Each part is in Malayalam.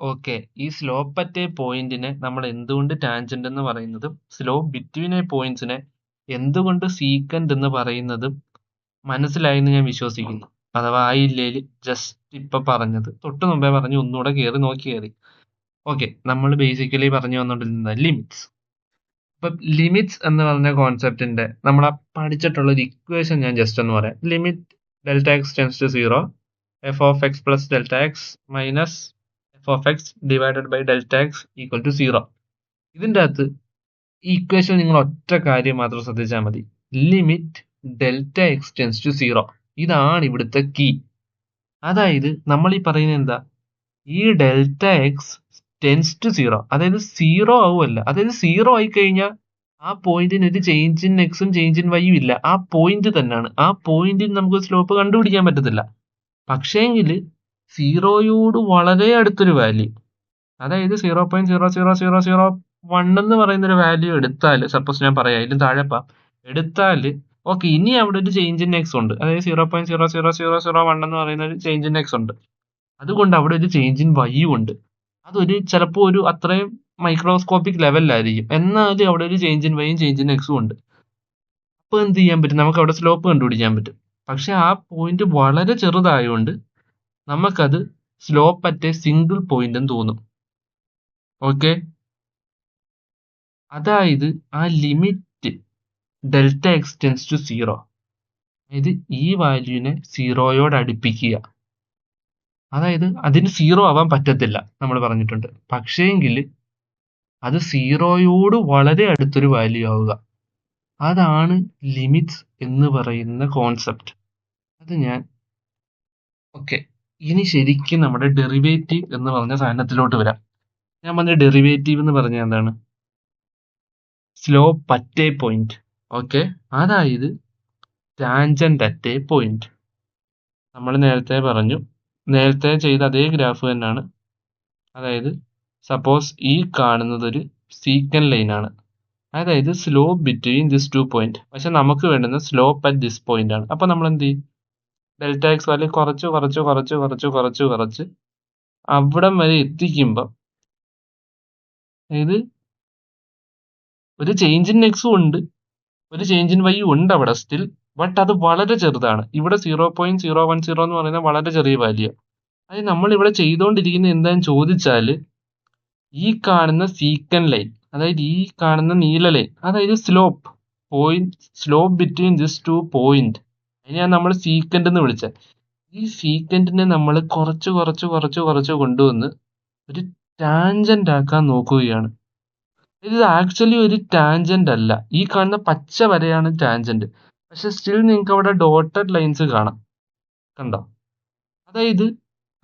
ഓക്കെ. ഈ സ്ലോപ്പ് അറ്റ് എ പോയിന്റിനെ നമ്മൾ എന്തുകൊണ്ട് ടാൻജന്റ് എന്ന് പറയുന്നതും സ്ലോപ്പ് ബിറ്റ്വീൻ എ പോയിന്റ്സിനെ എന്തുകൊണ്ട് സീക്കന്റ് എന്ന് പറയുന്നതും മനസ്സിലായി എന്ന് ഞാൻ വിശ്വസിക്കുന്നു. അഥവാ ആയില്ലേല് ജസ്റ്റ് ഇപ്പൊ പറഞ്ഞത് തൊട്ട് മുമ്പേ പറഞ്ഞു ഒന്നുകൂടെ കയറി നോക്കി കയറി. ഓക്കെ, നമ്മൾ ബേസിക്കലി പറഞ്ഞു വന്നോണ്ടിരുന്നത് ലിമിറ്റ്സ്. ഇപ്പൊ ലിമിറ്റ്സ് എന്ന് പറഞ്ഞ കോൺസെപ്റ്റിന്റെ നമ്മൾ പഠിച്ചിട്ടുള്ള ഒരു ഇക്വേഷൻ ഞാൻ ജസ്റ്റ് ഒന്ന് പറയാം. Limit delta x tends to 0 f of x plus delta x minus f of x divided by delta x equal to 0. ഇതിന്റെ അകത്ത് ഈ ഇക്വേഷൻ നിങ്ങൾ ഒറ്റ കാര്യം മാത്രം ശ്രദ്ധിച്ചാൽ മതി. Limit delta x tends to 0 ഇതാണ് ഇവിടുത്തെ കീ. അതായത് നമ്മൾ ഈ പറയുന്നത് എന്താ, ഈ ഡെൽറ്റ എക്സ് ടെൻസ് ടു 0, അതായത് 0 ആവുമല്ല. അതായത് 0 ആയി കഴിഞ്ഞാൽ ആ പോയിന്റിന് ഒരു ചേഞ്ച് ഇൻ എക്സും ചേഞ്ച് ഇൻ വൈയും ഇല്ല. ആ പോയിന്റ് തന്നെയാണ്. ആ പോയിന്റിന് നമുക്ക് സ്ലോപ്പ് കണ്ടുപിടിക്കാൻ പറ്റത്തില്ല. പക്ഷേങ്കിൽ 0യോട് വളരെ അടുത്തൊരു വാല്യൂ, അതായത് 0.00001 എന്ന് പറയുന്ന ഒരു വാല്യൂ എടുത്താൽ, സപ്പോസ് ഞാൻ പറയാം ഇതിന് താഴെപ്പാ എടുത്താൽ, ഓക്കെ, ഇനി അവിടെ ഒരു ചേഞ്ച് ഇൻ എക്സ് ഉണ്ട്. അതായത് 0.00001 എന്ന് പറയുന്ന ഒരു ചേഞ്ച് ഇൻ എക്സ് ഉണ്ട്. അതുകൊണ്ട് അവിടെ ഒരു ചേഞ്ച് ഇൻ വൈ ഉണ്ട്. അതൊരു ചിലപ്പോൾ ഒരു അത്രയും മൈക്രോസ്കോപ്പിക് ലെവലിലായിരിക്കും. എന്നാലും അവിടെ ഒരു ചേഞ്ച് ഇൻ വൈയും ചേഞ്ച് ഇൻ എക്സും ഉണ്ട്. അപ്പോൾ എന്ത് ചെയ്യാൻ പറ്റും, നമുക്ക് അവിടെ സ്ലോപ്പ് കണ്ടുപിടിക്കാൻ പറ്റും. പക്ഷെ ആ പോയിന്റ് വളരെ ചെറുതായതുകൊണ്ട് നമുക്കത് slope at a single point എന്ന് തോന്നും. ഓക്കെ, അതായത് ആ limit delta x tends to 0, അതായത് ഈ വാല്യൂവിനെ 0യോട് അടുപ്പിക്കുക. അതായത് അതിന് 0 ആവാൻ പറ്റത്തില്ല നമ്മൾ പറഞ്ഞിട്ടുണ്ട്. പക്ഷേങ്കിൽ അത് 0യോട് വളരെ അടുത്തൊരു വാല്യൂ ആവുക. അതാണ് ലിമിറ്റ്സ് എന്ന് പറയുന്ന കോൺസെപ്റ്റ്. അത് ഞാൻ ഓക്കെ. ഇനി ശരിക്കും നമ്മുടെ ഡെറിവേറ്റീവ് എന്ന് പറഞ്ഞ സാധനത്തിലോട്ട് വരാം. ഞാൻ പറഞ്ഞ ഡെറിവേറ്റീവ് എന്ന് പറഞ്ഞാൽ എന്താണ്, slope at A point. Okay, അതായത് ടാൻജന്റ് അറ്റ് എ പോയിന്റ്. നമ്മൾ നേരത്തെ പറഞ്ഞു, നേരത്തെ ചെയ്ത അതേ ഗ്രാഫ് തന്നെയാണ്. അതായത് സപ്പോസ് ഈ കാണുന്നത് ഒരു സീക്കൻഡ് ലൈൻ ആണ്, അതായത് സ്ലോപ്പ് ബിറ്റ്വീൻ ദിസ് 2 പോയിന്റ്. പക്ഷെ നമുക്ക് വേണ്ടുന്ന സ്ലോപ്പ് അറ്റ് ദിസ് പോയിന്റ് ആണ്. അപ്പൊ നമ്മൾ എന്ത് ചെയ്യും, ഡെൽറ്റ എക്സ് വാല്യൂ കുറച്ച് കുറച്ച് കുറച്ച് കുറച്ച് കുറച്ച് കുറച്ച് അവിടം വരെ എത്തിക്കുമ്പോൾ, അതായത് ഒരു ചേഞ്ച് ഇൻ എക്സും ഉണ്ട്, ഒരു ചേഞ്ച് ഇൻ വൈയും ഉണ്ട് അവിടെ സ്റ്റിൽ. ബട്ട് അത് വളരെ ചെറുതാണ്. ഇവിടെ 0.010 എന്ന് പറയുന്നത് വളരെ ചെറിയ വാല്യൂ. അതായത് നമ്മൾ ഇവിടെ ചെയ്തുകൊണ്ടിരിക്കുന്നത് എന്താണെന്ന് ചോദിച്ചാൽ, ഈ കാണുന്ന സീക്കൻഡ് ലൈൻ, അതായത് ഈ കാണുന്ന നീല ലൈൻ, അതായത് സ്ലോപ്പ് ബിറ്റ്വീൻ ദിസ് 2 പോയിന്റ്, അതിനെയാണ് നമ്മൾ സീക്കൻഡ് എന്ന് വിളിച്ചത്. ഈ സീക്കൻഡിനെ നമ്മൾ കുറച്ച് കുറച്ച് കുറച്ച് കുറച്ച് കൊണ്ടുവന്ന് ഒരു ടാൻജന്റ് ആക്കാൻ നോക്കുകയാണ്. ഇത് ആക്ച്വലി ഒരു ടാൻജന്റ് അല്ല. ഈ കാണുന്ന പച്ച വരെയാണ് ടാൻജന്റ്. പക്ഷെ സ്റ്റിൽ നിങ്ങൾക്ക് അവിടെ ഡോട്ടഡ് ലൈൻസ് കാണാം, കണ്ടോ? അതായത്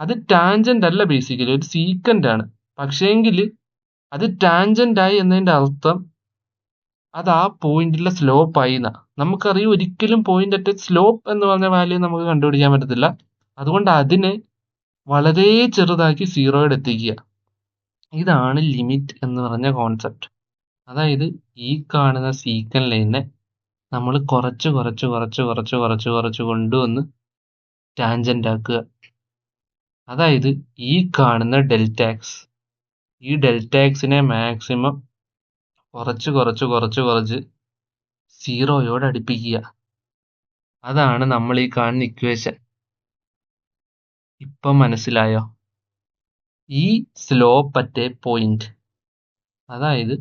അത് ടാൻജന്റ് അല്ല, ബേസിക്കലി ഒരു സീക്കൻഡ് ആണ്. പക്ഷേങ്കിൽ അത് ടാൻജന്റ് ആയി എന്നതിന്റെ അർത്ഥം അത് ആ പോയിന്റിലെ സ്ലോപ്പ് ആയി എന്നാ. നമുക്കറിയാം ഒരിക്കലും പോയിന്റ് അറ്റ് സ്ലോപ്പ് എന്ന് പറഞ്ഞ വാല്യൂ നമുക്ക് കണ്ടുപിടിക്കാൻ പറ്റത്തില്ല. അതുകൊണ്ട് അതിനെ വളരെ ചെറുതാക്കി 0യോട് എത്തിക്കുക. ഇതാണ് ലിമിറ്റ് എന്ന് പറഞ്ഞ കോൺസെപ്റ്റ്. അതായത് ഈ കാണുന്ന സീക്കൻഡ് ലൈനിനെ നമ്മൾ കുറച്ച് കുറച്ച് കുറച്ച് കുറച്ച് കുറച്ച് കുറച്ച് കൊണ്ടുവന്ന് ടാൻജന്റ് ആക്കുക. അതായത് ഈ കാണുന്ന ഡെൽറ്റ എക്സ്, ഈ ഡെൽറ്റ എക്സിനെ മാക്സിമം കുറച്ച് കുറച്ച് കുറച്ച് കുറച്ച് 0യോട് അടുപ്പിക്കുക. അതാണ് നമ്മൾ ഈ കാണുന്ന ഇക്വേഷൻ. ഇപ്പം മനസ്സിലായോ? ഈ സ്ലോപ്പ് അറ്റ് എ പോയിന്റ്, അതായത്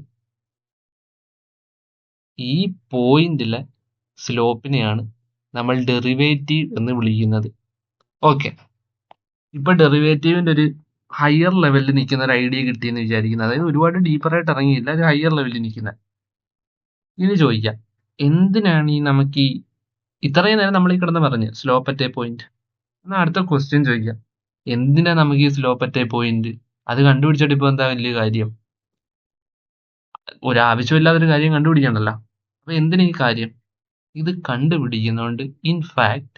ഈ പോയിന്റിലെ സ്ലോപ്പിനെയാണ് നമ്മൾ ഡെറിവേറ്റീവ് എന്ന് വിളിക്കുന്നത്. ഓക്കെ, ഇപ്പൊ ഡെറിവേറ്റീവിന്റെ ഒരു ഹയർ ലെവലിൽ നിൽക്കുന്ന ഒരു ഐഡിയ കിട്ടിയെന്ന് വിചാരിക്കുന്നത്. അതായത് ഒരുപാട് ഡീപ്പറായിട്ട് ഇറങ്ങിയില്ല, ഒരു ഹയർ ലെവലിൽ നിൽക്കുന്ന. ഇനി ചോദിക്കാം, എന്തിനാണ് ഈ നമുക്ക് ഈ ഇത്രയും നേരം നമ്മൾ ഈ കിടന്ന് പറഞ്ഞ് സ്ലോപ്പ് അറ്റ് എ പോയിന്റ്? എന്നാൽ അടുത്ത ക്വസ്റ്റ്യൻ ചോദിക്കാം, എന്തിനാ നമുക്ക് ഈ സ്ലോപ്പ് അറ്റ് എ പോയിന്റ്? അത് കണ്ടുപിടിച്ചിട്ട് ഇപ്പൊ എന്താ വലിയ കാര്യം? ഒരാവശ്യമില്ലാത്തൊരു കാര്യം കണ്ടുപിടിക്കണ്ടല്ലോ. അപ്പൊ എന്തിനാ ഈ കാര്യം? ഇത് കണ്ടുപിടിക്കുന്നതുകൊണ്ട് ഇൻഫാക്ട്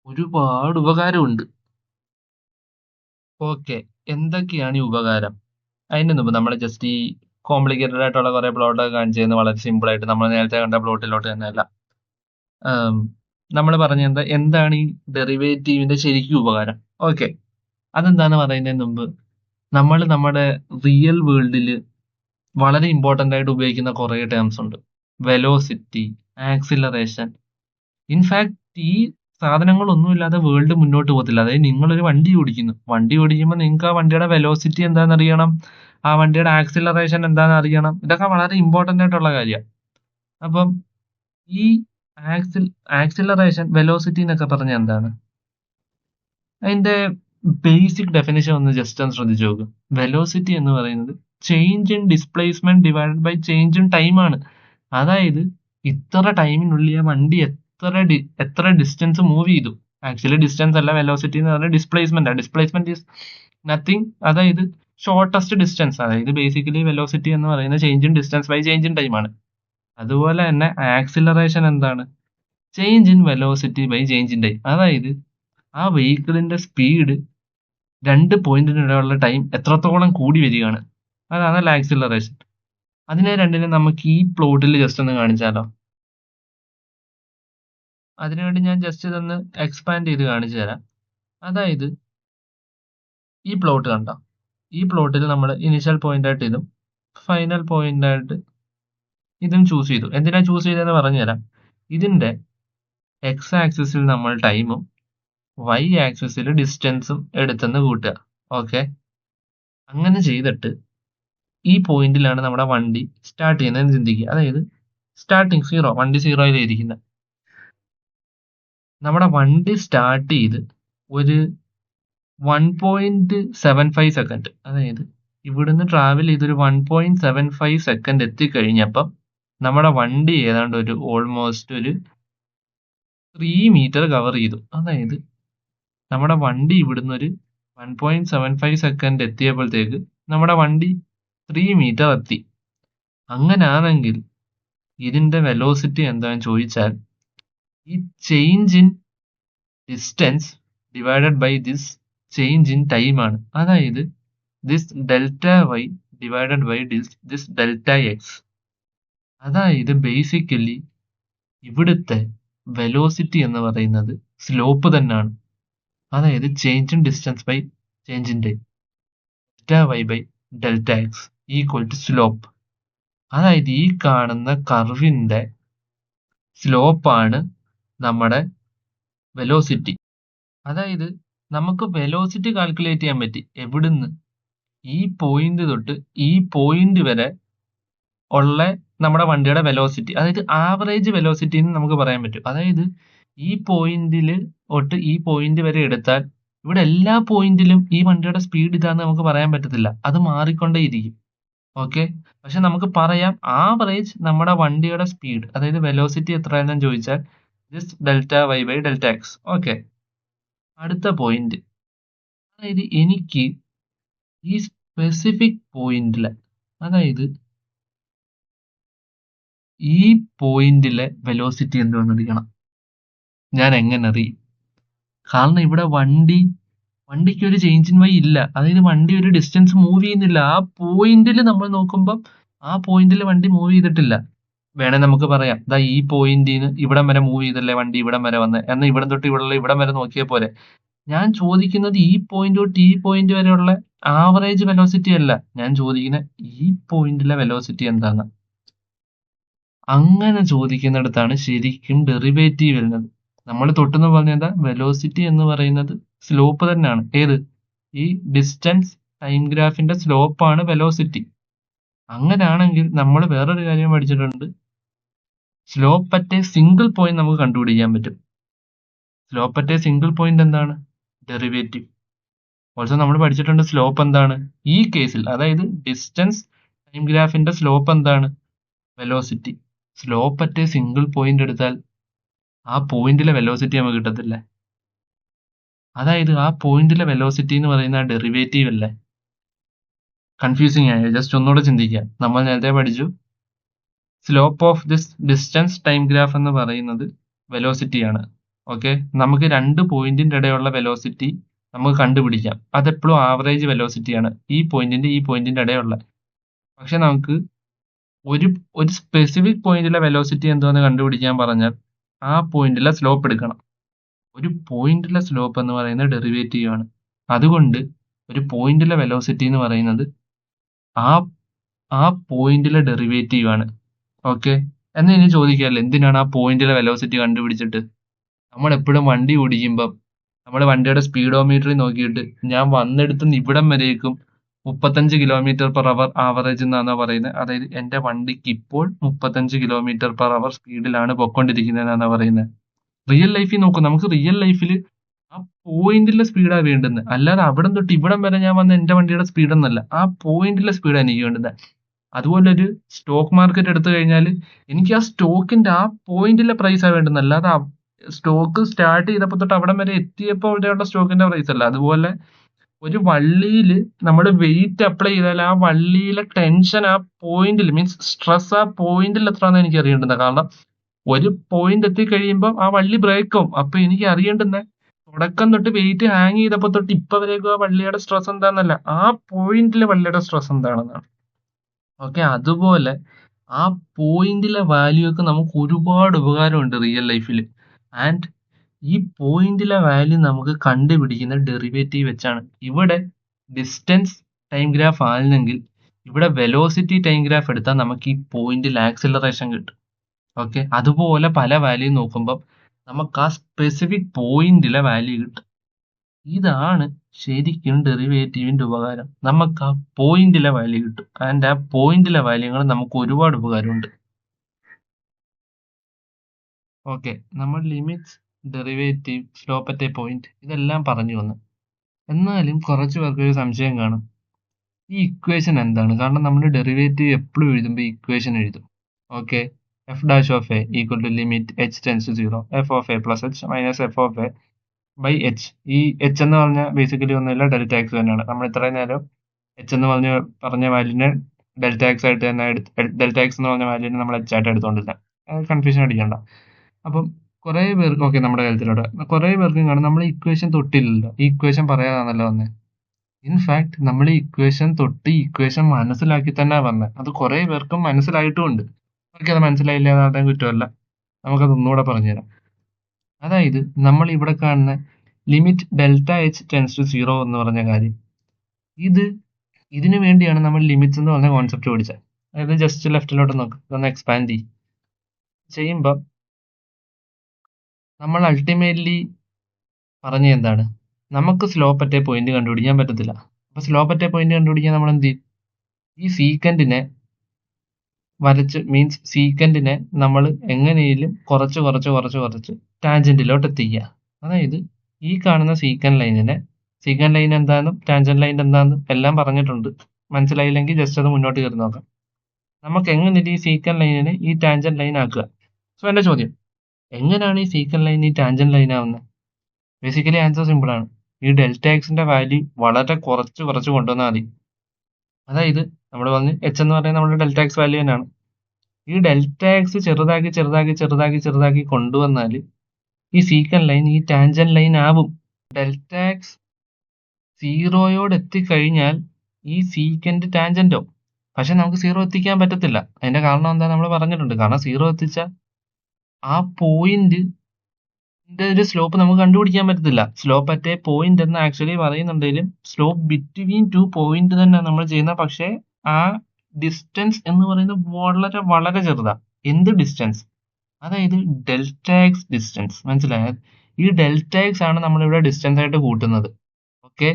ഒരുപാട് ഉപകാരമുണ്ട്. ഓക്കെ, എന്തൊക്കെയാണ് ഈ ഉപകാരം? അതിന് മുമ്പ് നമ്മൾ ജസ്റ്റ് ഈ കോംപ്ലിക്കേറ്റഡ് ആയിട്ടുള്ള കുറെ പ്ലോട്ടൊക്കെ കാണിച്ചു തരുന്നത് വളരെ സിമ്പിൾ ആയിട്ട് നമ്മൾ നേരത്തെ കണ്ട പ്ലോട്ടിലോട്ട് തന്നെയല്ല. നമ്മൾ പറഞ്ഞ എന്താണ് ഈ ഡെറിവേറ്റീവിന്റെ ശരിക്കും ഉപകാരം? ഓക്കെ, അതെന്താന്ന് പറയുന്നതിന് മുമ്പ് നമ്മൾ നമ്മുടെ റിയൽ വേൾഡിൽ വളരെ ഇമ്പോർട്ടന്റ് ആയിട്ട് ഉപയോഗിക്കുന്ന കുറേ ടേംസ് ഉണ്ട്. Velocity, acceleration. ഇൻഫാക്ട് ഈ സാധനങ്ങളൊന്നുമില്ലാതെ വേൾഡ് മുന്നോട്ട് പോകത്തില്ല. അതായത് നിങ്ങളൊരു വണ്ടി ഓടിക്കുമ്പോൾ നിങ്ങൾക്ക് ആ വണ്ടിയുടെ വെലോസിറ്റി എന്താണെന്ന് അറിയണം, ആ വണ്ടിയുടെ ആക്സിലറേഷൻ എന്താണെന്ന് അറിയണം. ഇതൊക്കെ വളരെ ഇമ്പോർട്ടന്റ് ആയിട്ടുള്ള കാര്യമാണ്. അപ്പം ഈ ആക്സിലറേഷൻ, വെലോസിറ്റി എന്നൊക്കെ പറഞ്ഞാൽ എന്താണ്? അതിന്റെ ബേസിക് ഡെഫിനിഷൻ ഒന്ന് ജസ്റ്റ് ഒന്ന് ശ്രദ്ധിച്ചു നോക്കും. വെലോസിറ്റി എന്ന് പറയുന്നത് change in displacement divided by change in time ആണ്. അതായത് ഇത്ര ടൈമിനുള്ളിൽ ആ വണ്ടി എത്ര ഡിസ്റ്റൻസ് മൂവ് ചെയ്തു. ആക്ച്വലി ഡിസ്റ്റൻസ് അല്ല, വെലോസിറ്റി എന്ന് പറഞ്ഞാൽ ഡിസ്പ്ലേസ്മെന്റ് ആണ്. ഡിസ്പ്ലേസ്മെന്റ് ഈസ് നത്തിങ്, അതായത് ഷോർട്ടസ്റ്റ് ഡിസ്റ്റൻസ്. അതായത് ബേസിക്കലി വെലോസിറ്റി എന്ന് പറയുന്നത് change in distance by change in time ആണ്. അതുപോലെ തന്നെ ആക്സിലറേഷൻ എന്താണ്? Change in velocity by change in time. അതായത് ആ വെഹിക്കിളിന്റെ സ്പീഡ് 2 പോയിന്റിനിടെയുള്ള ടൈം എത്രത്തോളം കൂടി വരികയാണ്, അതാണ് ആക്സിലറേഷൻ. അതിനെ രണ്ടിനെ നമുക്ക് ഈ പ്ലോട്ടിൽ ജസ്റ്റ് ഒന്ന് കാണിച്ചാലോ? അതിനുവേണ്ടി ഞാൻ ജസ്റ്റ് ഇതൊന്ന് എക്സ്പാൻഡ് ചെയ്ത് കാണിച്ചു തരാം. അതായത് ഈ പ്ലോട്ട് കണ്ടോ? ഈ പ്ലോട്ടിൽ നമ്മൾ ഇനിഷ്യൽ പോയിന്റ് ആയിട്ട് ഇതും ഫൈനൽ പോയിന്റ് ആയിട്ട് ഇതും ചൂസ് ചെയ്തു. എന്തിനാ ചൂസ് ചെയ്തതെന്ന് പറഞ്ഞുതരാം. ഇതിന്റെ എക്സ് ആക്സിസിൽ നമ്മൾ ടൈമും വൈ ആക്സിസിൽ ഡിസ്റ്റൻസും എടുത്തെന്ന് കൂട്ടുക. ഓക്കെ, അങ്ങനെ ചെയ്തിട്ട് ഈ പോയിന്റിലാണ് നമ്മുടെ വണ്ടി സ്റ്റാർട്ട് ചെയ്യുന്നതെന്ന് ചിന്തിക്കുക. അതായത് സ്റ്റാർട്ടിങ് 0, വണ്ടി 0 ഇരിക്കുന്നത്. നമ്മുടെ വണ്ടി സ്റ്റാർട്ട് ചെയ്ത് ഒരു 1.75 സെക്കൻഡ്, അതായത് ഇവിടുന്ന് ട്രാവൽ ചെയ്തൊരു 1.75 സെക്കൻഡ് എത്തിക്കഴിഞ്ഞപ്പം നമ്മുടെ വണ്ടി ഏതാണ്ട് ഓൾമോസ്റ്റ് ഒരു 3 മീറ്റർ കവർ ചെയ്തു. അതായത് നമ്മുടെ വണ്ടി ഇവിടുന്ന് ഒരു 1.75 സെക്കൻഡ് എത്തിയപ്പോഴത്തേക്ക് നമ്മുടെ വണ്ടി 3 മീറ്റർ എത്തി. അങ്ങനാണെങ്കിൽ ഇതിന്റെ വെലോസിറ്റി എന്താണെന്ന് ചോദിച്ചാൽ ഈ change in distance divided by this change in time ആണ്. അതായത് this delta y divided by this delta x. അതായത് ബേസിക്കലി ഇവിടുത്തെ വെലോസിറ്റി എന്ന് പറയുന്നത് സ്ലോപ്പ് തന്നെയാണ്. അതായത് change in distance by change in time, delta y by delta x equal to slope. അതായത് ഈ കാണുന്ന കർവിന്റെ സ്ലോപ്പാണ് നമ്മുടെ വെലോസിറ്റി. അതായത് നമുക്ക് വെലോസിറ്റി കാൽക്കുലേറ്റ് ചെയ്യാൻ പറ്റി എവിടുന്ന്? ഈ പോയിന്റ് തൊട്ട് ഈ പോയിന്റ് വരെ ഉള്ള നമ്മുടെ വണ്ടിയുടെ വെലോസിറ്റി, അതായത് ആവറേജ് വെലോസിറ്റി എന്ന് നമുക്ക് പറയാൻ പറ്റും. അതായത് ഈ പോയിന്റിൽ തൊട്ട് ഈ പോയിന്റ് വരെ എടുത്താൽ ഇവിടെ എല്ലാ പോയിന്റിലും ഈ വണ്ടിയുടെ സ്പീഡ് ഇതാന്ന് നമുക്ക് പറയാൻ പറ്റത്തില്ല, അത് മാറിക്കൊണ്ടേയിരിക്കും. ഓക്കെ, പക്ഷെ നമുക്ക് പറയാം ആവറേജ് നമ്മുടെ വണ്ടിയുടെ സ്പീഡ്, അതായത് വെലോസിറ്റി എത്രയാണെന്ന് ചോദിച്ചാൽ this delta y by delta x. Okay, അടുത്ത പോയിന്റ്, അതായത് എനിക്ക് ഈ സ്പെസിഫിക് പോയിന്റിലെ, അതായത് ഈ പോയിന്റിലെ വെലോസിറ്റി എന്തുവെന്നറിയണം. ഞാൻ എങ്ങനെ അറിയും? കാരണം ഇവിടെ വണ്ടിക്ക് ഒരു ചേഞ്ച് ഇൻ വൈ ഇല്ല. അതായത് വണ്ടി ഒരു ഡിസ്റ്റൻസ് മൂവ് ചെയ്യുന്നില്ല. ആ പോയിന്റിൽ നമ്മൾ നോക്കുമ്പോൾ ആ പോയിന്റിൽ വണ്ടി മൂവ് ചെയ്തിട്ടില്ല. വേണേ നമുക്ക് പറയാം, ദാ ഈ പോയിന്റിന് ഇവിടം വരെ മൂവ് ചെയ്തല്ലേ വണ്ടി ഇവിടം വരെ വന്ന്, എന്നാൽ ഇവിടം തൊട്ട് ഇവിടം വരെ നോക്കിയ പോലെ. ഞാൻ ചോദിക്കുന്നത് ഈ പോയിന്റ് തൊട്ട് ഈ പോയിന്റ് വരെയുള്ള ആവറേജ് വെലോസിറ്റി അല്ല, ഞാൻ ചോദിക്കുന്നത് ഈ പോയിന്റിലെ വെലോസിറ്റി എന്താണ്. അങ്ങനെ ചോദിക്കുന്നിടത്താണ് ശരിക്കും ഡെറിവേറ്റീവ് വരുന്നത്. നമ്മൾ തൊട്ടെന്ന് പറഞ്ഞാൽ എന്താ, വെലോസിറ്റി എന്ന് പറയുന്നത് സ്ലോപ്പ് തന്നെയാണ്. ഏത്? ഈ ഡിസ്റ്റൻസ് ടൈം ഗ്രാഫിന്റെ സ്ലോപ്പാണ് വെലോസിറ്റി. അങ്ങനെയാണെങ്കിൽ നമ്മൾ വേറൊരു കാര്യം പഠിച്ചിട്ടുണ്ട്, slope at a single point നമുക്ക് കണ്ടുപിടിക്കാൻ പറ്റും. Slope at a single point എന്താണ്? ഡെറിവേറ്റീവ്. ഓൾസോ നമ്മൾ പഠിച്ചിട്ടുണ്ട് സ്ലോപ്പ് എന്താണ് ഈ കേസിൽ, അതായത് ഡിസ്റ്റൻസ് ടൈം ഗ്രാഫിന്റെ സ്ലോപ്പ് എന്താണ്? Velocity. Slope at a single point എടുത്താൽ ആ പോയിന്റിലെ വെലോസിറ്റി നമുക്ക് കിട്ടത്തില്ലേ? അതായത് ആ പോയിന്റിലെ വെലോസിറ്റി എന്ന് പറയുന്ന ഡെറിവേറ്റീവ് അല്ലേ? കൺഫ്യൂസിങ് ആയോ? ജസ്റ്റ് ഒന്നുകൂടെ ചിന്തിക്കുക. നമ്മൾ നേരത്തെ പഠിച്ചു slope of this distance time graph എന്ന് പറയുന്നത് വെലോസിറ്റിയാണ്. ഓക്കെ, നമുക്ക് 2 പോയിന്റിന്റെ ഇടയുള്ള വെലോസിറ്റി നമുക്ക് കണ്ടുപിടിക്കാം. അതെപ്പോഴും ആവറേജ് വെലോസിറ്റിയാണ്, ഈ പോയിന്റിന്റെ ഇടയുള്ള. പക്ഷെ നമുക്ക് ഒരു സ്പെസിഫിക് പോയിന്റിലെ വെലോസിറ്റി എന്തോന്ന് കണ്ടുപിടിക്കാൻ പറഞ്ഞാൽ ആ പോയിന്റിലെ സ്ലോപ്പ് എടുക്കണം. ഒരു പോയിന്റിലെ സ്ലോപ്പ് എന്ന് പറയുന്നത് ഡെറിവേറ്റീവ് ആണ്. അതുകൊണ്ട് ഒരു പോയിന്റിലെ വെലോസിറ്റി എന്ന് പറയുന്നത് ആ ആ പോയിന്റിലെ ഡെറിവേറ്റീവ് ആണ്. ഓക്കെ, എന്നാ ഇനി ചോദിക്കാമല്ലോ എന്തിനാണ് ആ പോയിന്റിലെ വെലോസിറ്റി കണ്ടുപിടിച്ചിട്ട്? നമ്മൾ എപ്പോഴും വണ്ടി ഓടിക്കുമ്പം നമ്മൾ വണ്ടിയുടെ സ്പീഡോമീറ്ററിൽ നോക്കിയിട്ട് ഞാൻ വന്നെടുത്തുനിന്ന് ഇവിടം വരേക്കും 35 km/h ആവറേജ് എന്നാണ് പറയുന്നത്. അതായത് എന്റെ വണ്ടിക്ക് ഇപ്പോൾ 35 km/h സ്പീഡിലാണ് പൊക്കോണ്ടിരിക്കുന്നതെന്നാണ് പറയുന്നത്. റിയൽ ലൈഫിൽ നോക്കും, നമുക്ക് റിയൽ ലൈഫിൽ ആ പോയിന്റിലെ സ്പീഡാണ് വേണ്ടുന്നത്, അല്ലാതെ അവിടം തൊട്ട് ഇവിടം വരെ ഞാൻ വന്ന എന്റെ വണ്ടിയുടെ സ്പീഡ് എന്നല്ല, ആ പോയിന്റിലെ സ്പീഡാണ് എനിക്ക് വേണ്ടുന്നത്. അതുപോലെ ഒരു സ്റ്റോക്ക് മാർക്കറ്റ് എടുത്തു കഴിഞ്ഞാൽ എനിക്ക് ആ സ്റ്റോക്കിന്റെ ആ പോയിന്റിലെ പ്രൈസാണ് വേണ്ടുന്നത്, അല്ലാതെ സ്റ്റോക്ക് സ്റ്റാർട്ട് ചെയ്തപ്പോൾ തൊട്ട് അവിടം വരെ എത്തിയപ്പോൾ അവിടെയുള്ള സ്റ്റോക്കിന്റെ പ്രൈസ് അല്ല. അതുപോലെ ഒരു വള്ളിയിൽ നമ്മൾ വെയിറ്റ് അപ്ലൈ ചെയ്താൽ ആ വള്ളിയിലെ ടെൻഷൻ ആ പോയിന്റിൽ, മീൻസ് സ്ട്രെസ് ആ പോയിന്റിൽ എത്രയാണെന്ന് എനിക്ക് അറിയേണ്ടത്. കാരണം ഒരു പോയിന്റ് എത്തി കഴിയുമ്പോൾ ആ വള്ളി ബ്രേക്ക് ആവും. അപ്പൊ എനിക്ക് അറിയേണ്ടുന്ന തുടക്കം തൊട്ട് വെയിറ്റ് ഹാങ് ചെയ്തപ്പോൾ തൊട്ട് ഇപ്പൊ വരേക്കും ആ വള്ളിയുടെ സ്ട്രെസ് എന്താണെന്നല്ല, ആ പോയിന്റിലെ വള്ളിയുടെ സ്ട്രെസ് എന്താണെന്നാണ്. ഓക്കെ, അതുപോലെ ആ പോയിന്റിലെ വാല്യൂ ഒക്കെ നമുക്ക് ഒരുപാട് ഉപകാരമുണ്ട് റിയൽ ലൈഫിൽ. ആൻഡ് ഈ പോയിന്റിലെ വാല്യൂ നമുക്ക് കണ്ടുപിടിക്കുന്ന ഡെറിവേറ്റീവ് വെച്ചാണ്. ഇവിടെ ഡിസ്റ്റൻസ് ടൈം ഗ്രാഫ് ആണെങ്കിൽ ഇവിടെ വെലോസിറ്റി ടൈം ഗ്രാഫ് എടുത്താൽ നമുക്ക് ഈ പോയിന്റിൽ ആക്സിലറേഷൻ കിട്ടും. ഓക്കെ, അതുപോലെ പല വാല്യൂ നോക്കുമ്പോൾ നമുക്ക് ആ സ്പെസിഫിക് പോയിന്റിലെ വാല്യൂ കിട്ടും. ഇതാണ് ശരിക്കും ഡെറിവേറ്റീവിന്റെ ഉപകാരം. നമുക്ക് ആ പോയിന്റിലെ വാല്യൂ കിട്ടും. ആൻഡ് ആ പോയിന്റിലെ വാല്യൂകൾ നമുക്ക് ഒരുപാട് ഉപകാരമുണ്ട്. ഓക്കെ, നമ്മൾ limits, derivative, slope at A point ഇതെല്ലാം പറഞ്ഞു വന്നു. എന്നാലും കുറച്ച് പേർക്ക് ഒരു സംശയം കാണും, ഈ ഇക്വേഷൻ എന്താണ്? കാരണം നമ്മൾ ഡെറിവേറ്റീവ് എപ്പോഴും എഴുതുമ്പോൾ ഇക്വേഷൻ എഴുതും. Okay, f dash of a equal to limit h tends to 0 f of a plus h minus f of a by h. ഈ എച്ച് എന്ന് പറഞ്ഞാൽ ബേസിക്കലി ഒന്നുമില്ല, ഡെൽറ്റ എക്സ് തന്നെയാണ്. നമ്മൾ ഇത്രയും നേരം എച്ച് എന്ന് പറഞ്ഞ വാല്യൂവിനെ ഡെൽറ്റ എക്സ് ആയിട്ട് തന്നെ ഡെൽറ്റ എക്സ് എന്ന് പറഞ്ഞ വാല്യൂവിനെ നമ്മൾ എച്ച് ആയിട്ട് എടുത്തോണ്ടില്ല, കൺഫ്യൂഷൻ അടിക്കണ്ട. അപ്പം കുറെ പേർക്ക്, ഓക്കെ, നമ്മുടെ കാര്യത്തിലൂടെ കുറെ പേർക്കും കാണും നമ്മൾ ഇക്വേഷൻ തൊട്ടില്ലല്ലോ, ഈ ഇക്വേഷൻ പറയാതാണല്ലോ വന്നേ. ഇൻഫാക്ട് നമ്മൾ ഈ ഇക്വേഷൻ തൊട്ട് ഈ ഇക്വേഷൻ മനസ്സിലാക്കി തന്നെ വന്നത്. അത് കുറെ പേർക്കും മനസ്സിലായിട്ടുമുണ്ട്. അത് മനസ്സിലായില്ല എന്നാരുടെ കുറ്റമല്ല, നമുക്കത് ഒന്നുകൂടെ പറഞ്ഞുതരാം. അതായത് നമ്മൾ ഇവിടെ കാണുന്ന limit delta h tends to 0 എന്ന് പറഞ്ഞ കാര്യം, ഇതിനു വേണ്ടിയാണ് നമ്മൾ ലിമിറ്റ്സ് എന്ന് പറഞ്ഞ കോൺസെപ്റ്റ് പഠിച്ചത്. അതായത് ജസ്റ്റ് ലെഫ്റ്റിലോട്ട് നോക്ക്, ഇതൊന്ന് എക്സ്പാൻഡ് ചെയ്യുമ്പോൾ നമ്മൾ അൾട്ടിമേറ്റ്ലി പറഞ്ഞ എന്താണ്, നമുക്ക് സ്ലോപ്പ് അറ്റ് എ പോയിന്റ് കണ്ടുപിടിക്കാൻ പറ്റത്തില്ല. അപ്പൊ സ്ലോപ്പ് അറ്റ് എ പോയിന്റ് കണ്ടുപിടിക്കാൻ നമ്മൾ എന്ത് ചെയ്യും? ഈ സീക്കൻഡിനെ വരച്ച്, മീൻസ് സീക്കൻഡിനെ നമ്മൾ എങ്ങനെയും കുറച്ച് ടാൻജന്റിലോട്ട് എത്തിക്കുക. അതായത് ഈ കാണുന്ന സീക്കൻഡ് ലൈൻ എന്താണെന്നും ടാൻജന്റ് ലൈൻ എന്താണെന്നും എല്ലാം പറഞ്ഞിട്ടുണ്ട്. മനസ്സിലായില്ലെങ്കിൽ ജസ്റ്റ് അത് മുന്നോട്ട് കയറി നോക്കാം. നമുക്ക് എങ്ങനെ ഈ സീക്കൻഡ് ലൈനിനെ ഈ ടാൻജന്റ് ലൈൻ ആക്കുക? സോ എന്റെ ചോദ്യം, എങ്ങനെയാണ് ഈ സീക്കൻഡ് ലൈൻ ഈ ടാൻജന്റ് ലൈൻ ആവുന്നത്? ബേസിക്കലി ആൻസർ സിമ്പിൾ ആണ്. ഈ ഡെൽറ്റ എക്സിന്റെ വാല്യൂ വളരെ കുറച്ച് കൊണ്ടുവന്നാൽ മതി. അതായത് നമ്മൾ പറഞ്ഞ് എച്ച് എന്ന് പറയുന്നത് നമ്മുടെ ഡെൽറ്റ എക്സ് വാല്യൂ തന്നെയാണ്. ഈ ഡെൽറ്റ എക്സ് ചെറുതാക്കി കൊണ്ടുവന്നാൽ ഈ സീക്കൻഡ് ലൈൻ ഈ ടാൻജന്റ് ലൈൻ ആവും. ഡെൽറ്റ എക്സ് 0 എത്തിക്കഴിഞ്ഞാൽ ഈ സീക്കൻഡ് ടാൻജന്റോ, പക്ഷെ നമുക്ക് 0 എത്തിക്കാൻ പറ്റത്തില്ല. അതിന്റെ കാരണം എന്താ നമ്മൾ പറഞ്ഞിട്ടുണ്ട്. കാരണം 0 എത്തിച്ചാൽ ആ പോയിന്റ് ഒരു സ്ലോപ്പ് നമുക്ക് കണ്ടുപിടിക്കാൻ പറ്റത്തില്ല. സ്ലോപ്പ് അറ്റ് എ പോയിന്റ് എന്ന് ആക്ച്വലി പറയുന്നുണ്ടെങ്കിലും സ്ലോപ്പ് ബിറ്റ്വീൻ 2 പോയിന്റ് തന്നെ നമ്മൾ ചെയ്യുന്നത്. പക്ഷെ ആ ഡിസ്റ്റൻസ് എന്ന് പറയുന്നത് വളരെ ചെറുതാ. എന്ത് ഡിസ്റ്റൻസ്? അതായത് ഡെൽറ്റ എക്സ് ഡിസ്റ്റൻസ്. മനസ്സിലായത്? ഈ ഡെൽറ്റ എക്സ് ആണ് നമ്മളിവിടെ ഡിസ്റ്റൻസ് ആയിട്ട് കൂട്ടുന്നത്. ഓക്കെ,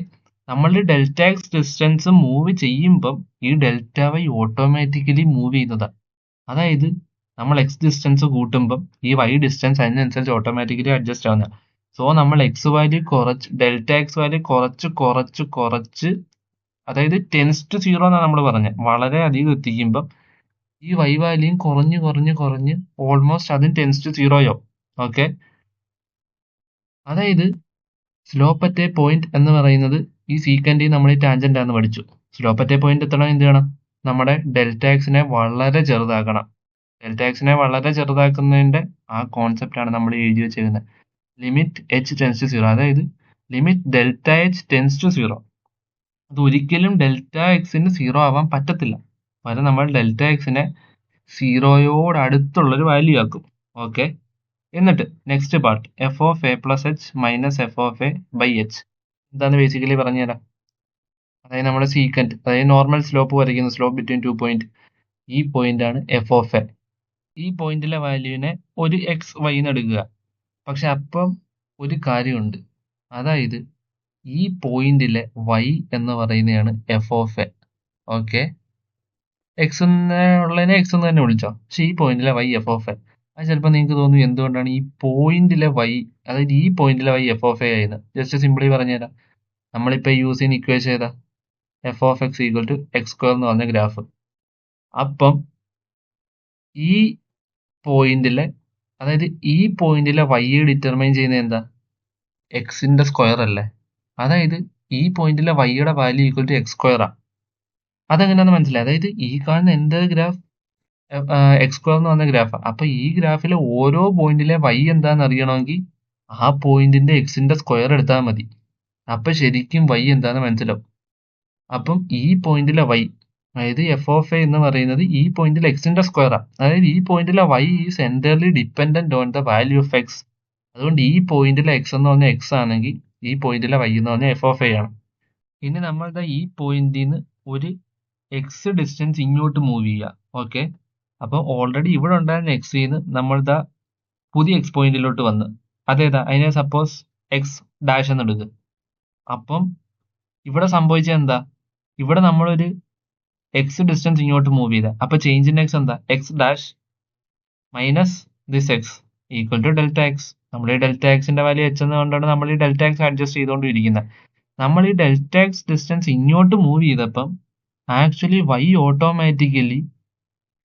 നമ്മൾ ഡെൽറ്റ എക്സ് ഡിസ്റ്റൻസ് മൂവ് ചെയ്യുമ്പം ഈ ഡെൽറ്റ വൈ ഓട്ടോമാറ്റിക്കലി മൂവ് ചെയ്യുന്നതാണ്. അതായത് നമ്മൾ എക്സ് ഡിസ്റ്റൻസ് കൂട്ടുമ്പം ഈ വൈ ഡിസ്റ്റൻസ് അതിനനുസരിച്ച് ഓട്ടോമാറ്റിക്കലി അഡ്ജസ്റ്റ് ആവുന്ന. സോ നമ്മൾ X value delta X value കുറച്ച് അതായത് ടെൻസ് ടു 0 എന്നാണ് നമ്മൾ പറഞ്ഞത്. വളരെ അധികം എത്തിക്കുമ്പം ഈ വൈ വാല്യൂയും കുറഞ്ഞ് ഓൾമോസ്റ്റ് അതിന് ടെൻസ് ടു 0 ഓക്കെ, അതായത് സ്ലോപ്പ് അറ്റ് എ പോയിന്റ് എന്ന് പറയുന്നത് ഈ സീക്കൻഡ് നമ്മൾ ഈ ടാൻജന്റ് ആണെന്ന് പഠിച്ചു. സ്ലോപ്പ് അറ്റ് എ പോയിന്റ് എത്തണം എന്ത് ചെയ്യണം? നമ്മുടെ ഡെൽറ്റ എക്സിനെ വളരെ ചെറുതാക്കണം. ഡെൽറ്റ എക്സിനെ വളരെ ചെറുതാക്കുന്നതിന്റെ ആ കോൺസെപ്റ്റ് ആണ് നമ്മൾ എഴുതി വെച്ചിരുന്നത്. ലിമിറ്റ് എച്ച് ടെൻസ് ടു 0, അതായത് limit delta h tends to 0. അത് ഒരിക്കലും ഡെൽറ്റ എക്സിന് 0 ആവാൻ പറ്റത്തില്ല. പകരം നമ്മൾ ഡെൽറ്റ എക്സിനെ 0യോട് അടുത്തുള്ളൊരു വാല്യൂ ആക്കും. ഓക്കെ, എന്നിട്ട് next part f of a plus h minus f of a by h എന്താന്ന് ബേസിക്കലി പറഞ്ഞുതരാം. അതായത് നമ്മുടെ സീക്കൻറ്റ്, അതായത് നോർമൽ സ്ലോപ്പ് വരയ്ക്കുന്ന സ്ലോപ്പ് ബിറ്റ്വീൻ 2 പോയിന്റ്, ഈ പോയിന്റ് ആണ് എഫ് ഓഫ് എ. ഈ പോയിന്റിലെ വാല്യൂവിനെ ഒരു എക്സ് വൈ എന്ന് എടുക്കുക. പക്ഷെ അപ്പം ഒരു കാര്യമുണ്ട്, അതായത് ഈ പോയിന്റിലെ വൈ എന്ന് പറയുന്നതാണ് F of A. Okay, X ഉള്ളതിനെ എക്സ് എന്ന് തന്നെ വിളിച്ചോ. പക്ഷെ ഈ പോയിന്റിലെ വൈ എഫ് ഓഫ് എ. അത് ചിലപ്പോൾ നിങ്ങൾക്ക് തോന്നും എന്തുകൊണ്ടാണ് ഈ പോയിന്റിലെ വൈ, അതായത് ഈ പോയിന്റിലെ വൈ എഫ് ഓഫ് എ ആയിരുന്നു. ജസ്റ്റ് സിംപിളി പറഞ്ഞുതരാം. നമ്മളിപ്പോൾ യൂസ് ചെയ്യുന്ന ഇക്വേഷൻ ഏതാ? F of x equal to x square എന്ന് പറഞ്ഞ ഗ്രാഫ്. അപ്പം ഈ പോയിന്റിലെ, അതായത് ഈ പോയിന്റിലെ വൈ ഡിറ്റർമൈൻ ചെയ്യുന്നത് എന്താ? എക്സിന്റെ സ്ക്വയർ അല്ലേ? അതായത് ഈ പോയിന്റിലെ വൈയുടെ value equal to x square ആ. അതെങ്ങനെയാണെന്ന് മനസ്സിലായി? അതായത് ഈ കാണുന്ന എന്റെ ഗ്രാഫ് എക്സ് സ്ക്വയർ എന്ന് പറഞ്ഞ ഗ്രാഫാണ്. അപ്പൊ ഈ ഗ്രാഫിലെ ഓരോ പോയിന്റിലെ വൈ എന്താണെന്ന് അറിയണമെങ്കിൽ ആ പോയിന്റിന്റെ എക്സിന്റെ സ്ക്വയർ എടുത്താൽ മതി. അപ്പൊ ശരിക്കും വൈ എന്താണെന്ന് മനസ്സിലാവും. അപ്പം ഈ പോയിന്റിലെ വൈ, അതായത് എഫ് ഓഫ് എ എന്ന് പറയുന്നത് ഈ പോയിന്റിൽ എക്സിന്റെ സ്ക്വയറാണ്. അതായത് ഈ പോയിന്റിലെ y is entirely dependent on the value of x. അതുകൊണ്ട് ഈ പോയിന്റിലെ എക്സ് എന്ന് പറഞ്ഞാൽ എക്സ് ആണെങ്കിൽ ഈ പോയിന്റിലെ വൈ എന്ന് പറഞ്ഞാൽ എഫ് ഓഫ് എ ആണ്. ഇനി നമ്മളുടെ ഈ പോയിന്റിൽ നിന്ന് ഒരു എക്സ് ഡിസ്റ്റൻസ് ഇങ്ങോട്ട് മൂവ് ചെയ്യുക. ഓക്കെ, അപ്പൊ ഓൾറെഡി ഇവിടെ ഉണ്ടായിരുന്ന എക്സിൽ നിന്ന് നമ്മളുടെ പുതിയ എക്സ് പോയിന്റിലോട്ട് വന്ന് അതേതാ, അതിനെ സപ്പോസ് എക്സ് ഡാഷ് എന്ന് എടുക്കുക. അപ്പം ഇവിടെ സംഭവിച്ചത് എന്താ? ഇവിടെ നമ്മളൊരു എക്സ് ഡിസ്റ്റൻസ് ഇങ്ങോട്ട് മൂവ് ചെയ്ത, അപ്പൊ ചേഞ്ച് ഇൻ എക്സ് എന്താ? X dash minus this x equal to delta x. നമ്മൾ ഈ ഡെൽറ്റ എക്സിന്റെ വാല്യൂ എച്ച് എന്നുകൊണ്ടാണ് നമ്മൾ ഈ ഡെൽറ്റ എക്സ് അഡ്ജസ്റ്റ് ചെയ്തുകൊണ്ടിരിക്കുന്നത്. നമ്മൾ ഈ ഡെൽറ്റ എക്സ് ഡിസ്റ്റൻസ് ഇങ്ങോട്ട് മൂവ് ചെയ്തപ്പം ആക്ച്വലി വൈ ഓട്ടോമാറ്റിക്കലി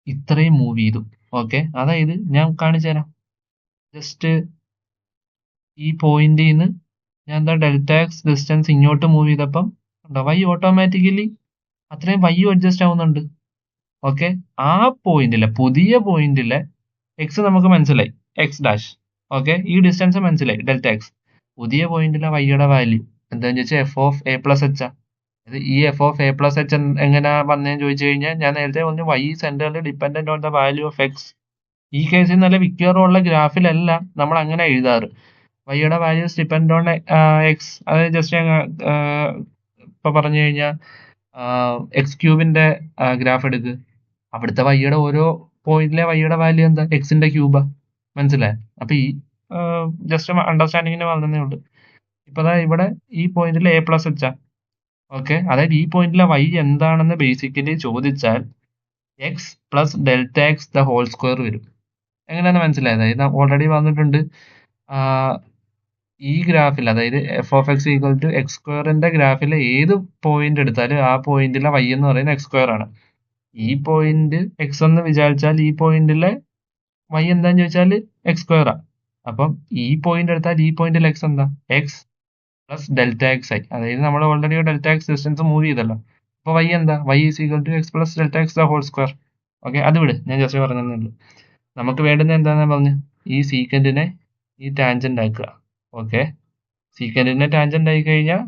ഇത്രയും മൂവ് ചെയ്തു. ഓക്കെ, അതായത് ഞാൻ കാണിച്ചു തരാം. ജസ്റ്റ് ഈ പോയിന്റിൽ നിന്ന് ഞാൻ എന്താ ഡെൽറ്റ എക്സ് ഡിസ്റ്റൻസ് ഇങ്ങോട്ട് മൂവ് ചെയ്തപ്പം വൈ ഓട്ടോമാറ്റിക്കലി അത്രയും വൈയും അഡ്ജസ്റ്റ് ആവുന്നുണ്ട്. ഓക്കെ, ആ പോയിന്റിലെ പുതിയ പോയിന്റിലെ എക്സ് നമുക്ക് മനസ്സിലായി, എക്സ് ഡാഷ്. ഓക്കെ, ഈ ഡിസ്റ്റൻസ് മനസ്സിലായി ഡെൽറ്റ എക്സ്. പുതിയ പോയിന്റിലെ വൈയുടെ വാല്യൂ എന്താണെന്ന് വെച്ചാൽ F of a plus H ആ. ഈ F of a plus H എങ്ങനെ വന്നതെന്ന് ചോദിച്ചു കഴിഞ്ഞാൽ ഞാൻ നേരത്തെ പറഞ്ഞു വൈ സെന്ററിൽ dependent on the value of X. ഈ കേസിൽ നല്ല മിക്കവാറുള്ള ഗ്രാഫിലെല്ലാം നമ്മൾ അങ്ങനെ എഴുതാറ്. വൈയുടെ വാല്യൂസ് ഡിപ്പെൻഡ് ഓൺ എക്സ്. അത് ജസ്റ്റ് ഇപ്പൊ പറഞ്ഞു കഴിഞ്ഞാൽ എക്സ് ക്യൂബിന്റെ ഗ്രാഫ് എടുക്കുക. അവിടുത്തെ വൈയുടെ ഓരോ പോയിന്റിലെ വൈയുടെ വാല്യൂ എന്താ? എക്സിന്റെ ക്യൂബാ. മനസ്സിലായി? അപ്പൊ ഈ ജസ്റ്റ് അണ്ടർസ്റ്റാൻഡിങ്ങിന് വന്നതേ ഉള്ളൂ. ഇപ്പൊ ഇവിടെ ഈ പോയിന്റിൽ എ പ്ലസ് എച്ചാ. ഓക്കെ, അതായത് ഈ പോയിന്റിലെ വൈ എന്താണെന്ന് ബേസിക്കലി ചോദിച്ചാൽ x plus delta x the whole square വരും. എങ്ങനെയാണെന്ന് മനസ്സിലായത്? അതായത് ഓൾറെഡി വന്നിട്ടുണ്ട് ഈ ഗ്രാഫിൽ, അതായത് f of x equal to x സ്ക്വയറിന്റെ ഗ്രാഫിലെ ഏത് പോയിന്റ് എടുത്താലും ആ പോയിന്റിലെ വൈ എന്ന് പറയുന്നത് എക്സ് സ്ക്വയർ ആണ്. ഈ പോയിന്റ് എക്സ് എന്ന് വിചാരിച്ചാൽ ഈ പോയിന്റിലെ വൈ എന്താന്ന് ചോദിച്ചാൽ എക്സ് സ്ക്വയർ ആ. അപ്പം ഈ പോയിന്റ് എടുത്താൽ ഈ പോയിന്റിൽ എക്സ് എന്താ? എക്സ് പ്ലസ് ഡെൽറ്റ എക്സ് ആയി. അതായത് നമ്മൾ already delta x distance move ചെയ്തല്ലോ. അപ്പൊ വൈ എന്താ? Y is equal to x plus delta x the whole square. Okay, അത് വിട്, ഞാൻ ജസ്റ്റ് പറഞ്ഞതേ ഉള്ളൂ. നമുക്ക് വേണ്ടുന്നത് എന്താണെന്ന് പറഞ്ഞു, ഈ സീക്കൻഡിനെ ഈ ടാൻജന്റ് ആക്കുക. ഓക്കെ, സീക്കൻഡിനെ ടാൻജന്റ് ആയി കഴിഞ്ഞാൽ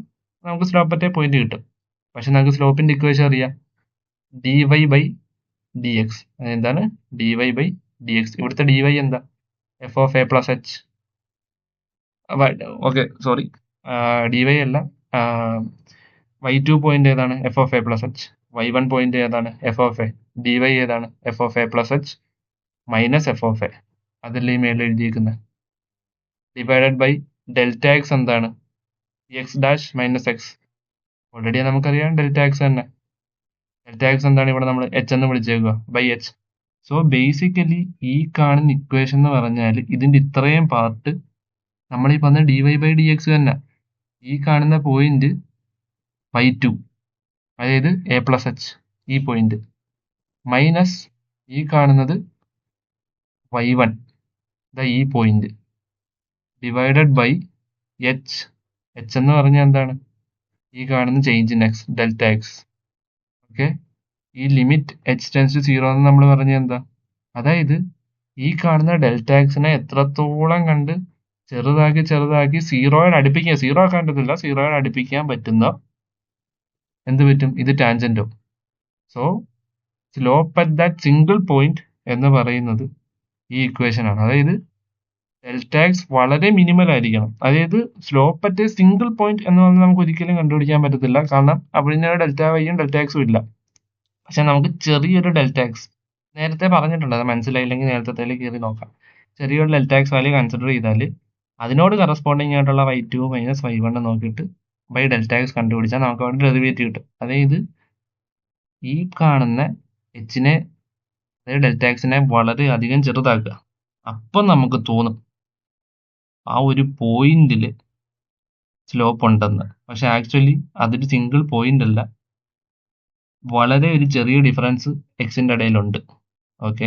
നമുക്ക് സ്ലോപ്പ് അറ്റ് പോയിന്റ് കിട്ടും. പക്ഷെ നമുക്ക് സ്ലോപ്പിന്റെ ഇക്വേഷൻ അറിയാം, d y by d x. എന്താണ് d y by d x? ഇവിടുത്തെ ഡി വൈ എന്താ? F of a plus h. Okay, sorry, d y അല്ല, വൈ ടു പോയിന്റ് ഏതാണ്? F of a plus h. Y one point ഏതാണ്? F of a. D y ഏതാണ്? F of a plus h minus f of a. അതല്ലേ ഈ മേളിൽ എഴുതിയിരിക്കുന്നത്. ഡിവൈഡഡ് ബൈ ഡെൽറ്റ എക്സ് എന്താണ്? X dash minus X. Already നമുക്കറിയാം ഡെൽറ്റ എക്സ് തന്നെ. ഡെൽറ്റ എക്സ് എന്താണ്? ഇവിടെ നമ്മൾ എച്ച് എന്ന് വിളിച്ചേക്കുക, ബൈ എച്ച്. സോ ബേസിക്കലി ഈ കാണുന്ന ഇക്വേഷൻ എന്ന് പറഞ്ഞാൽ ഇതിന്റെ ഇത്രയും പാർട്ട് നമ്മൾ ഈ പറഞ്ഞ d y by d x തന്നെ. ഈ കാണുന്ന പോയിന്റ് വൈ ടു, അതായത് എ പ്ലസ് എച്ച്, ഈ പോയിന്റ് മൈനസ് ഈ കാണുന്നത് വൈ വൺ, ഈ point divided by h. H എന്ന് പറഞ്ഞാൽ എന്താണ്? ഈ കാണുന്ന change in x, delta x. Okay, ഈ limit h tends to zero എന്ന് നമ്മൾ പറഞ്ഞത് എന്താ? അതായത് ഈ കാണുന്ന ഡെൽറ്റ എക്സിനെ എത്രത്തോളം കണ്ട് ചെറുതാക്കി സീറോയോട് അടുപ്പിക്കാൻ, സീറോ ആക്കാൻ പറ്റത്തില്ല, സീറോയോട് അടുപ്പിക്കാൻ പറ്റുന്ന എന്ത് പറ്റും? ഇത് ടാൻജന്റോ. So slope at that single point എന്ന് പറയുന്നത് ഈ ഇക്വേഷൻ ആണ്. അതായത് ഡെൽറ്റ എക്സ് വളരെ മിനിമൽ ആയിരിക്കണം. അതായത് slope at a single point എന്ന് പറഞ്ഞാൽ നമുക്ക് ഒരിക്കലും കണ്ടുപിടിക്കാൻ പറ്റത്തില്ല. കാരണം അവിടെ ഡെൽറ്റ വൈയും ഡെൽറ്റ എക്സും ഇല്ല. പക്ഷെ നമുക്ക് ചെറിയൊരു ഡെൽറ്റ എക്സ് നേരത്തെ പറഞ്ഞിട്ടുണ്ട്, അത് മനസ്സിലായില്ലെങ്കിൽ നേരത്തെ കയറി നോക്കാം. ചെറിയൊരു ഡെൽറ്റ എക്സ് വാല്യൂ കൺസിഡർ ചെയ്താൽ അതിനോട് കറസ്പോണ്ടിങ് ആയിട്ടുള്ള y2 മൈനസ് y1 നോക്കിയിട്ട് ബൈ ഡെൽറ്റ എക്സ് കണ്ടുപിടിച്ചാൽ നമുക്ക് അവിടെ ഡെറിവേറ്റീവ് കിട്ടും. അതായത് ഈ കാണുന്ന എച്ചിനെ, അതായത് ഡെൽറ്റ എക്സിനെ വളരെ അധികം ചെറുതാക്കുക. അപ്പം നമുക്ക് തോന്നും ആ ഒരു പോയിന്റിൽ സ്ലോപ്പ് ഉണ്ടെന്ന്. പക്ഷെ ആക്ച്വലി അതൊരു സിംഗിൾ പോയിന്റ് അല്ല, വളരെ ഒരു ചെറിയ ഡിഫറൻസ് എക്സിന്റെ ഇടയിലുണ്ട്. ഓക്കെ.